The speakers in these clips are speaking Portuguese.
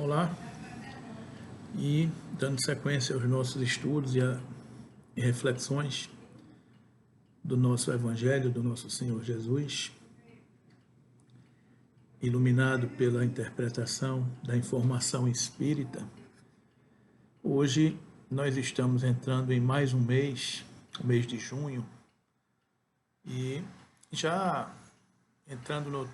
Olá, e dando sequência aos nossos estudos e reflexões do nosso Evangelho, do nosso Senhor Jesus, iluminado pela interpretação da informação espírita, hoje nós estamos entrando em mais um mês, o mês de junho, e já entrando no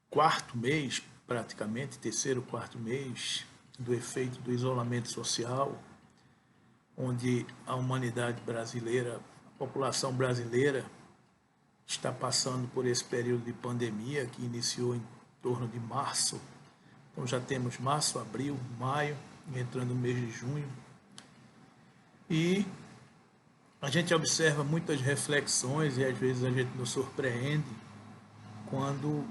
quarto mês, praticamente, terceiro, quarto mês, do efeito do isolamento social, onde a humanidade brasileira, a população brasileira, está passando por esse período de pandemia que iniciou em torno de março. Então já temos março, abril, maio, entrando no mês de junho. E a gente observa muitas reflexões e às vezes a gente nos surpreende quando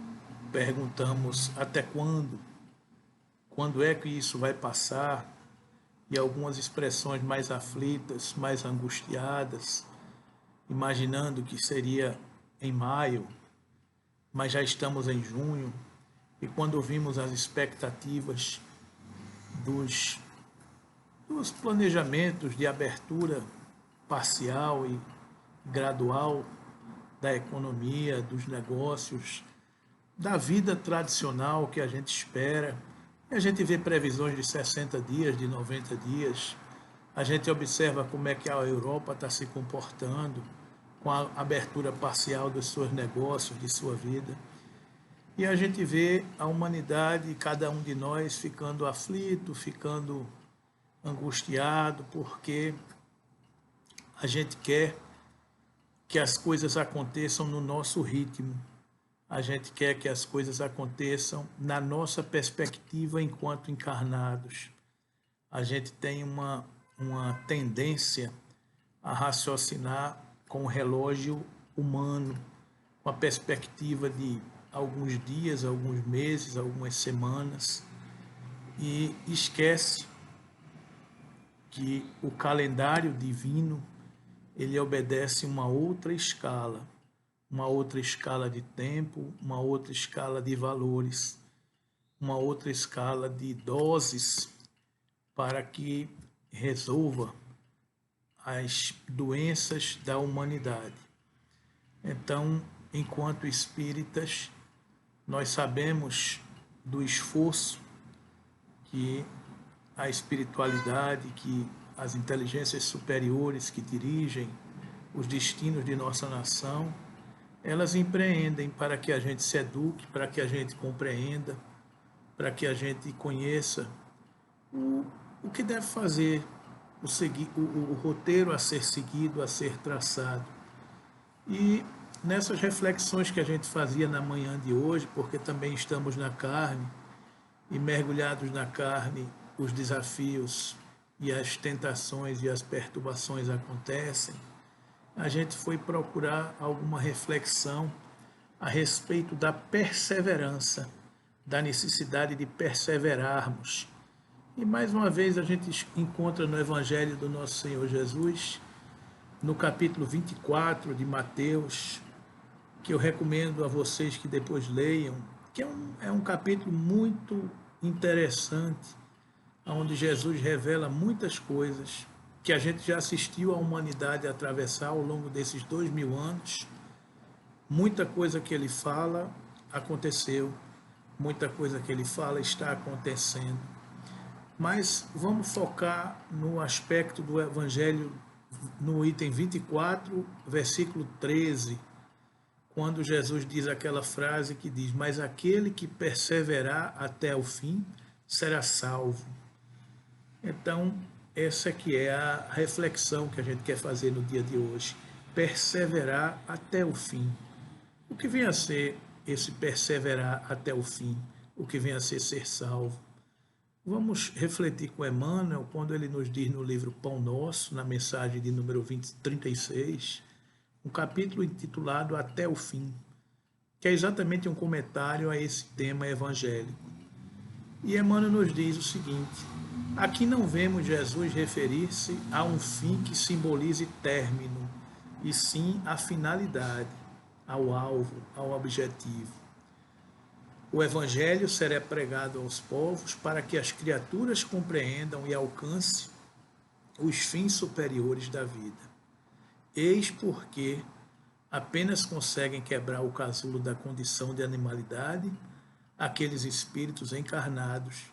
perguntamos até quando? Quando é que isso vai passar? E algumas expressões mais aflitas, mais angustiadas, imaginando que seria em maio, mas já estamos em junho, e quando ouvimos as expectativas dos planejamentos de abertura parcial e gradual da economia, dos negócios, da vida tradicional que a gente espera, a gente vê previsões de 60 dias, de 90 dias, a gente observa como é que a Europa está se comportando com a abertura parcial dos seus negócios, de sua vida. E a gente vê a humanidade, cada um de nós, ficando aflito, ficando angustiado, porque a gente quer que as coisas aconteçam no nosso ritmo. A gente quer que as coisas aconteçam na nossa perspectiva enquanto encarnados. A gente tem uma tendência a raciocinar com o relógio humano, com a perspectiva de alguns dias, alguns meses, algumas semanas, e esquece que o calendário divino ele obedece uma outra escala de tempo, uma outra escala de valores, uma outra escala de doses para que resolva as doenças da humanidade. Então, enquanto espíritas, nós sabemos do esforço que a espiritualidade, que as inteligências superiores que dirigem os destinos de nossa nação, elas empreendem para que a gente se eduque, para que a gente compreenda, para que a gente conheça o que deve fazer, o roteiro a ser seguido, a ser traçado. E nessas reflexões que a gente fazia na manhã de hoje, porque também estamos na carne, e mergulhados na carne, os desafios e as tentações e as perturbações acontecem, a gente foi procurar alguma reflexão a respeito da perseverança, da necessidade de perseverarmos. E mais uma vez a gente encontra no Evangelho do nosso Senhor Jesus, no capítulo 24 de Mateus, que eu recomendo a vocês que depois leiam, que é um capítulo muito interessante, onde Jesus revela muitas coisas que a gente já assistiu a humanidade a atravessar ao longo desses 2000 anos. Muita coisa que ele fala aconteceu, muita coisa que ele fala está acontecendo. Mas vamos focar no aspecto do Evangelho, no item 24, versículo 13, quando Jesus diz aquela frase que diz: mas aquele que perseverar até o fim será salvo. Então, essa que é a reflexão que a gente quer fazer no dia de hoje. Perseverar até o fim. O que vem a ser esse perseverar até o fim? O que vem a ser salvo? Vamos refletir com Emmanuel quando ele nos diz no livro Pão Nosso, na mensagem de número 36, um capítulo intitulado Até o Fim, que é exatamente um comentário a esse tema evangélico. E Emmanuel nos diz o seguinte: aqui não vemos Jesus referir-se a um fim que simbolize término, e sim a finalidade, ao alvo, ao objetivo. O Evangelho será pregado aos povos para que as criaturas compreendam e alcancem os fins superiores da vida. Eis porque apenas conseguem quebrar o casulo da condição de animalidade aqueles espíritos encarnados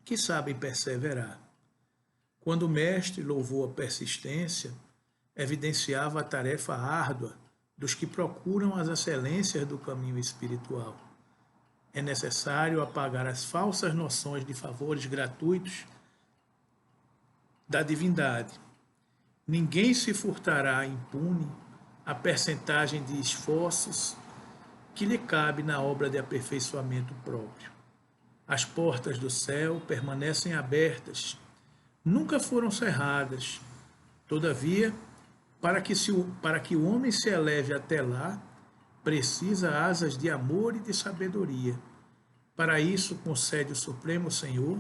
que sabem perseverar. Quando o mestre louvou a persistência, evidenciava a tarefa árdua dos que procuram as excelências do caminho espiritual. É necessário apagar as falsas noções de favores gratuitos da divindade. Ninguém se furtará impune a percentagem de esforços que lhe cabe na obra de aperfeiçoamento próprio. As portas do céu permanecem abertas, nunca foram cerradas. Todavia, para que o homem se eleve até lá, precisa asas de amor e de sabedoria. Para isso, concede o Supremo Senhor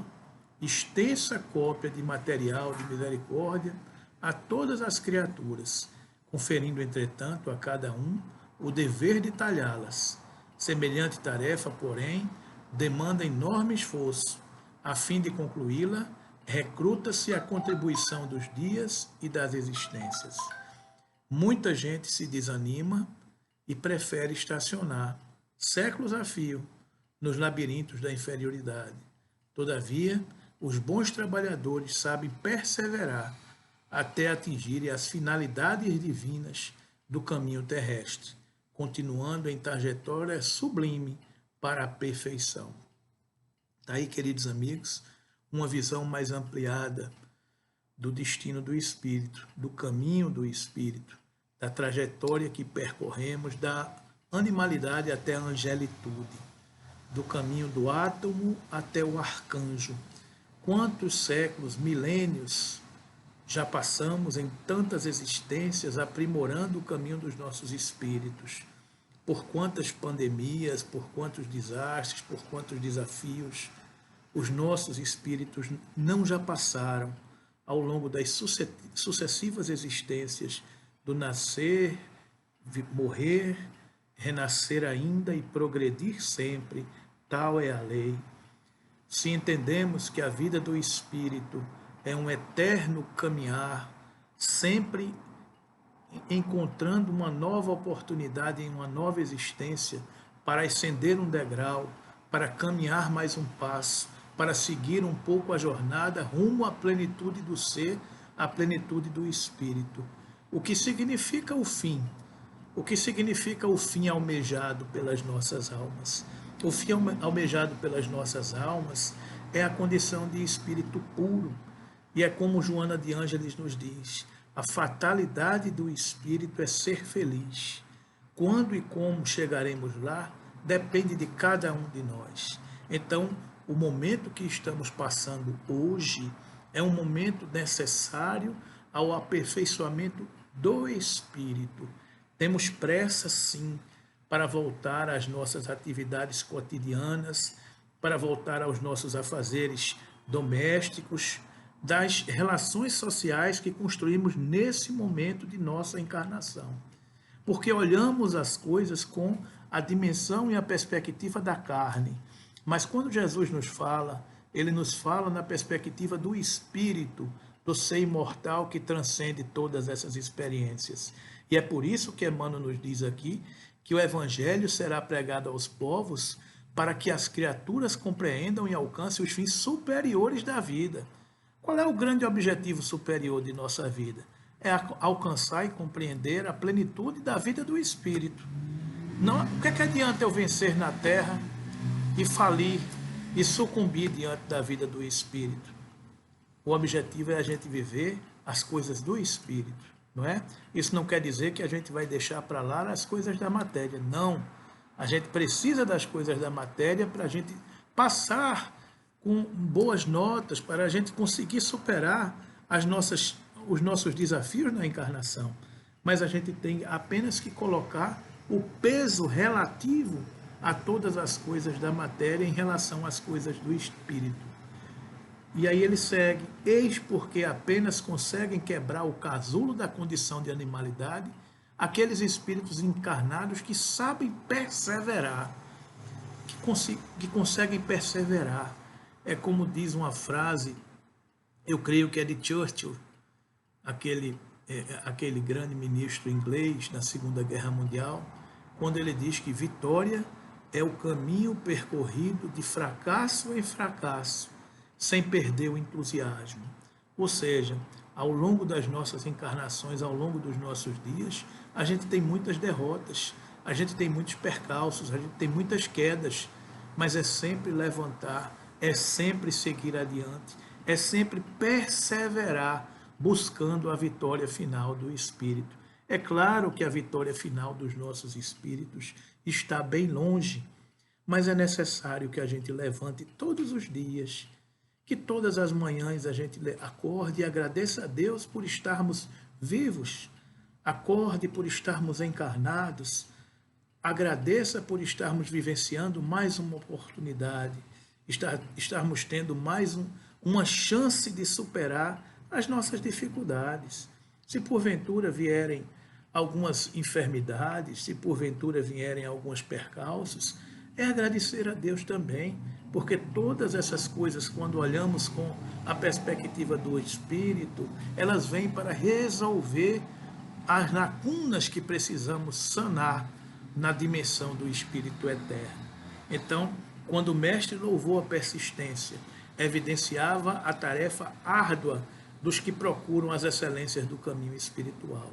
extensa cópia de material de misericórdia a todas as criaturas, conferindo, entretanto, a cada um o dever de talhá-las. Semelhante tarefa, porém, demanda enorme esforço. A fim de concluí-la, recruta-se a contribuição dos dias e das existências. Muita gente se desanima e prefere estacionar, séculos a fio, nos labirintos da inferioridade. Todavia, os bons trabalhadores sabem perseverar até atingirem as finalidades divinas do caminho terrestre, continuando em trajetória sublime para a perfeição. Daí, queridos amigos, uma visão mais ampliada do destino do Espírito, do caminho do Espírito, da trajetória que percorremos, da animalidade até a angelitude, do caminho do átomo até o arcanjo. Quantos séculos, milênios já passamos em tantas existências aprimorando o caminho dos nossos espíritos. Por quantas pandemias, por quantos desastres, por quantos desafios os nossos espíritos não já passaram ao longo das sucessivas existências do nascer, morrer, renascer ainda e progredir sempre, tal é a lei. Se entendemos que a vida do espírito é um eterno caminhar, sempre encontrando uma nova oportunidade em uma nova existência para ascender um degrau, para caminhar mais um passo, para seguir um pouco a jornada rumo à plenitude do ser, à plenitude do espírito. O que significa o fim? O que significa o fim almejado pelas nossas almas? O fim almejado pelas nossas almas é a condição de espírito puro. E é como Joana de Ângeles nos diz, a fatalidade do espírito é ser feliz. Quando e como chegaremos lá, depende de cada um de nós. Então, o momento que estamos passando hoje é um momento necessário ao aperfeiçoamento do espírito. Temos pressa, sim, para voltar às nossas atividades cotidianas, para voltar aos nossos afazeres domésticos, das relações sociais que construímos nesse momento de nossa encarnação. Porque olhamos as coisas com a dimensão e a perspectiva da carne. Mas quando Jesus nos fala, ele nos fala na perspectiva do espírito, do ser imortal que transcende todas essas experiências. E é por isso que Emmanuel nos diz aqui que o Evangelho será pregado aos povos para que as criaturas compreendam e alcancem os fins superiores da vida. Qual é o grande objetivo superior de nossa vida? É alcançar e compreender a plenitude da vida do Espírito. Não, o que é que adianta eu vencer na terra e falir e sucumbir diante da vida do Espírito? O objetivo é a gente viver as coisas do Espírito, não é? Isso não quer dizer que a gente vai deixar para lá as coisas da matéria. Não. A gente precisa das coisas da matéria para a gente passar com boas notas, para a gente conseguir superar os nossos desafios na encarnação. Mas a gente tem apenas que colocar o peso relativo a todas as coisas da matéria em relação às coisas do espírito. E aí ele segue, eis porque apenas conseguem quebrar o casulo da condição de animalidade aqueles espíritos encarnados que sabem perseverar, que conseguem perseverar. É como diz uma frase, eu creio que é de Churchill, aquele grande ministro inglês na Segunda Guerra Mundial, quando ele diz que vitória é o caminho percorrido de fracasso em fracasso, sem perder o entusiasmo. Ou seja, ao longo das nossas encarnações, ao longo dos nossos dias, a gente tem muitas derrotas, a gente tem muitos percalços, a gente tem muitas quedas, mas é sempre levantar, é sempre seguir adiante, é sempre perseverar, buscando a vitória final do Espírito. É claro que a vitória final dos nossos espíritos está bem longe, mas é necessário que a gente levante todos os dias, que todas as manhãs a gente acorde e agradeça a Deus por estarmos vivos, acorde por estarmos encarnados, agradeça por estarmos vivenciando mais uma oportunidade, estarmos tendo mais uma chance de superar as nossas dificuldades. Se porventura vierem algumas enfermidades, se porventura vierem alguns percalços, é agradecer a Deus também, porque todas essas coisas, quando olhamos com a perspectiva do Espírito, elas vêm para resolver as lacunas que precisamos sanar na dimensão do Espírito eterno. Então, quando o mestre louvou a persistência, evidenciava a tarefa árdua dos que procuram as excelências do caminho espiritual.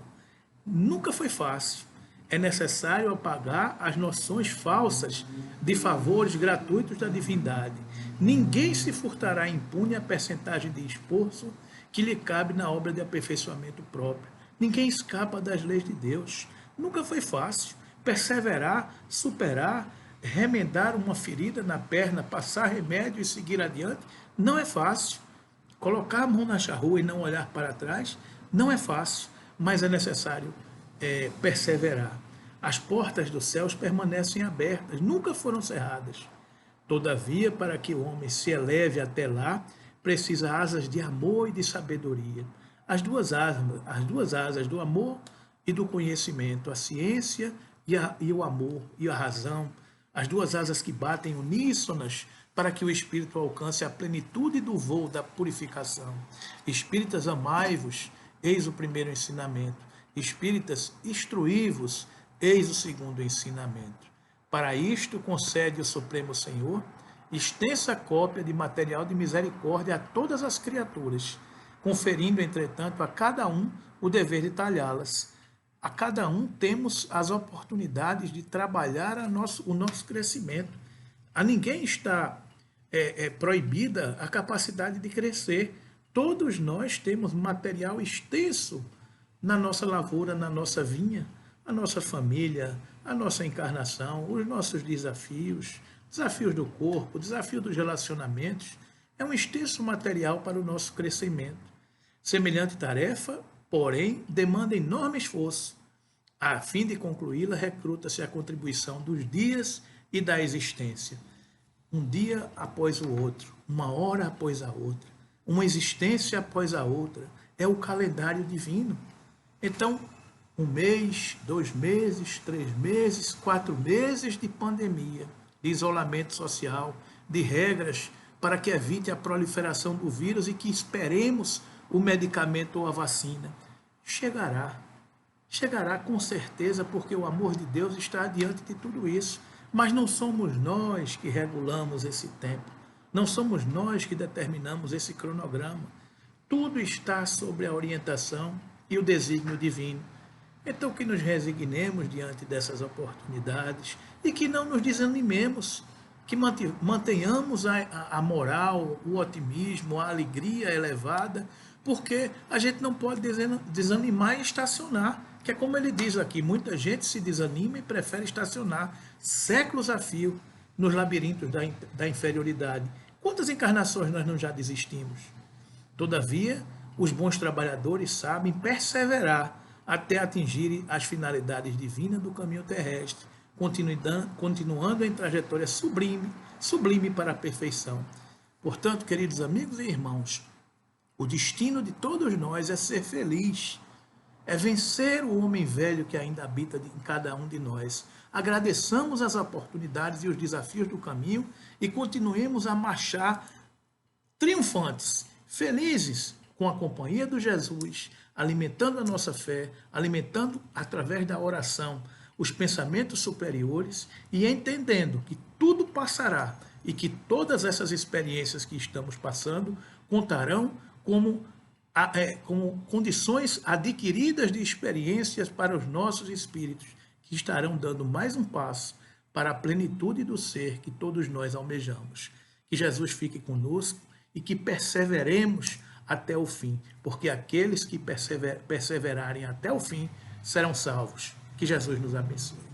Nunca foi fácil. É necessário apagar as noções falsas de favores gratuitos da divindade. Ninguém se furtará impune a percentagem de esforço que lhe cabe na obra de aperfeiçoamento próprio. Ninguém escapa das leis de Deus. Nunca foi fácil. Perseverar, superar, remendar uma ferida na perna, passar remédio e seguir adiante, não é fácil. Colocar a mão na charrua e não olhar para trás, não é fácil, mas é necessário perseverar. As portas dos céus permanecem abertas, nunca foram cerradas. Todavia, para que o homem se eleve até lá, precisa asas de amor e de sabedoria. As duas asas do amor e do conhecimento, a ciência e o amor e a razão, as duas asas que batem uníssonas para que o espírito alcance a plenitude do voo da purificação. Espíritas, amai-vos, eis o primeiro ensinamento. Espíritas, instruí-vos, eis o segundo ensinamento. Para isto concede o Supremo Senhor extensa cópia de material de misericórdia a todas as criaturas, conferindo, entretanto, a cada um o dever de talhá-las. A cada um temos as oportunidades de trabalhar o nosso crescimento. A ninguém está proibida a capacidade de crescer. Todos nós temos material extenso na nossa lavoura, na nossa vinha, a nossa família, a nossa encarnação, os nossos desafios do corpo, desafio dos relacionamentos. É um extenso material para o nosso crescimento. Semelhante tarefa, porém, demanda enorme esforço. A fim de concluí-la, recruta-se a contribuição dos dias e da existência. Um dia após o outro, uma hora após a outra, uma existência após a outra, é o calendário divino. Então, 1 mês, 2 meses, 3 meses, 4 meses de pandemia, de isolamento social, de regras para que evite a proliferação do vírus e que esperemos o medicamento ou a vacina. Chegará com certeza, porque o amor de Deus está diante de tudo isso. Mas não somos nós que regulamos esse tempo. Não somos nós que determinamos esse cronograma. Tudo está sobre a orientação e o desígnio divino. Então, que nos resignemos diante dessas oportunidades e que não nos desanimemos, que mantenhamos a moral, o otimismo, a alegria elevada, porque a gente não pode desanimar e estacionar, que é como ele diz aqui, muita gente se desanima e prefere estacionar séculos a fio nos labirintos da inferioridade. Quantas encarnações nós não já desistimos? Todavia, os bons trabalhadores sabem perseverar até atingirem as finalidades divinas do caminho terrestre, continuando em trajetória sublime para a perfeição. Portanto, queridos amigos e irmãos, o destino de todos nós é ser feliz, é vencer o homem velho que ainda habita em cada um de nós. Agradeçamos as oportunidades e os desafios do caminho e continuemos a marchar triunfantes, felizes com a companhia de Jesus, alimentando a nossa fé, alimentando através da oração os pensamentos superiores e entendendo que tudo passará e que todas essas experiências que estamos passando contarão como condições adquiridas de experiências para os nossos espíritos, que estarão dando mais um passo para a plenitude do ser que todos nós almejamos. Que Jesus fique conosco e que perseveremos até o fim, porque aqueles que perseverarem até o fim serão salvos. Que Jesus nos abençoe.